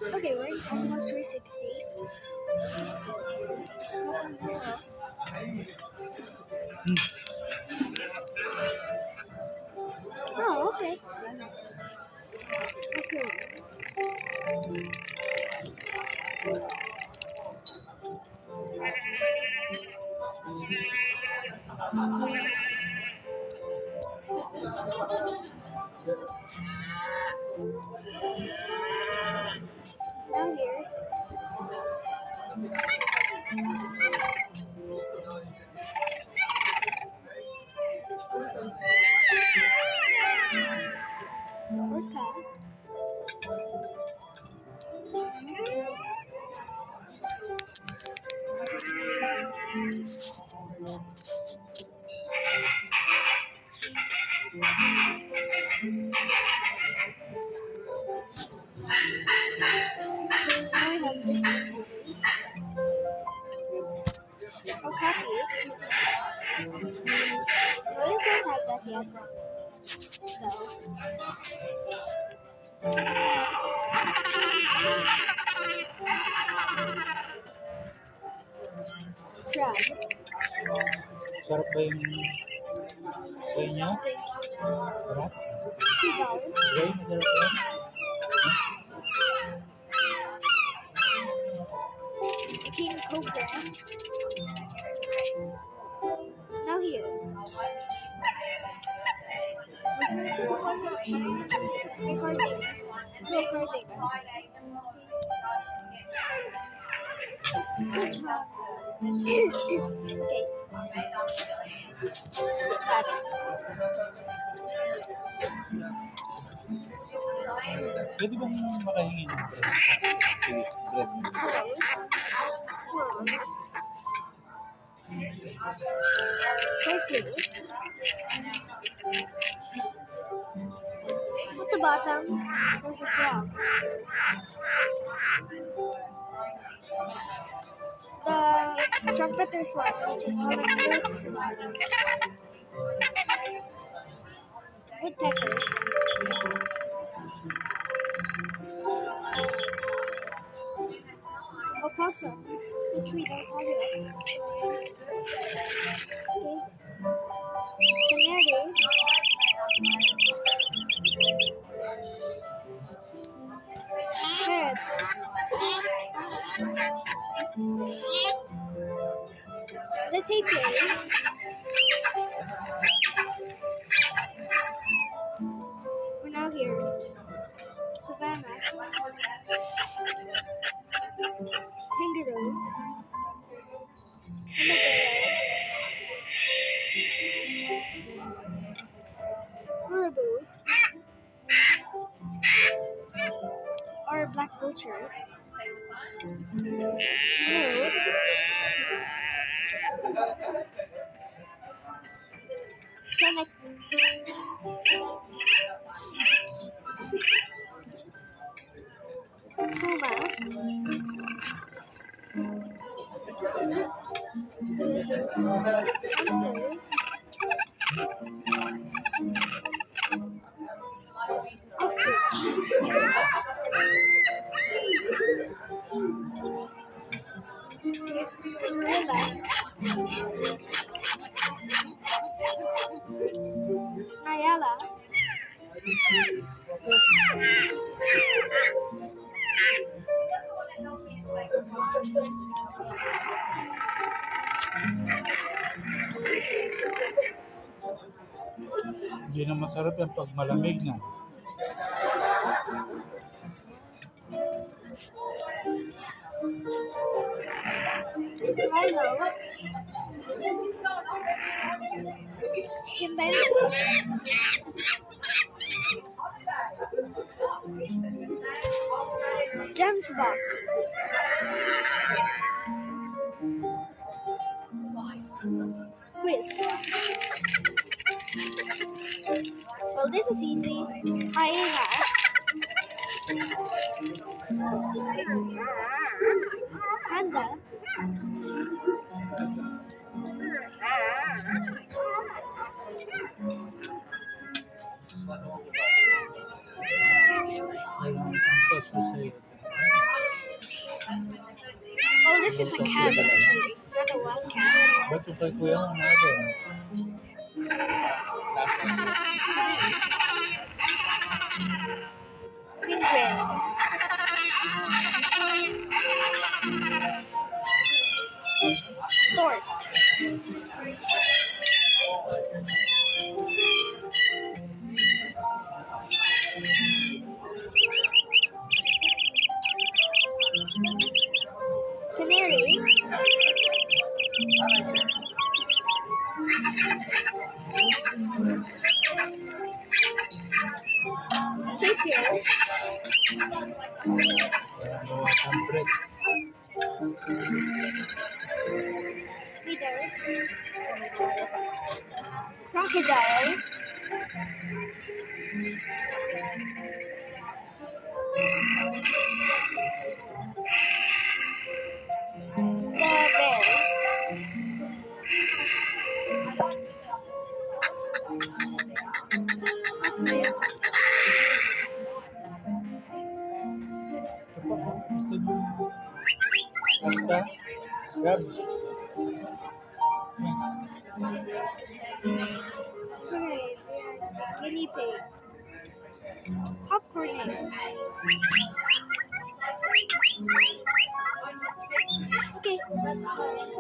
Okay, we're almost 360. Oh, okay. Okay. Now here. Orca. Now I have this one. Oh, copy. No, you don't have that yet. No. Crab. Sarap ba yung soy niya? Sarap? Seagull. Gray, masarap yan. King Cobra. Now here. Recording. Recording. Good job. Okay. Pwede bang makahingi ng bread? Sige, bread. Squirrels. Turkey. At the bottom, there's a frog. The trumpeter swan, which is called a flute swan. Woodpecker. Opossum, which we don't have yet. Okay. Canary. Parrot. The tapir. We're now here. Savannah. Kangaroo. Armadillo. Urubú. Or black vulture. Node. Fennec. Puma. Hamster. Ostrich. Gorilla. Nyala. Hindi na masarap yan pag malamig na. Rhino. Chimpanzee. Gemsbok. Quiz. Well, this is easy. Hyena. Panda. Kailangan isang toast sa just a Ito, cat, ito. actually. It's not a wild cat. Ba't yung kay kuya mo na ito? Penguin. Stork. Canary. Tapir. Ang bread. Feeder. Crocodile. The bear. What's this? Basta? Grab. Hooray, guinea pig. Popcorn egg. Okay.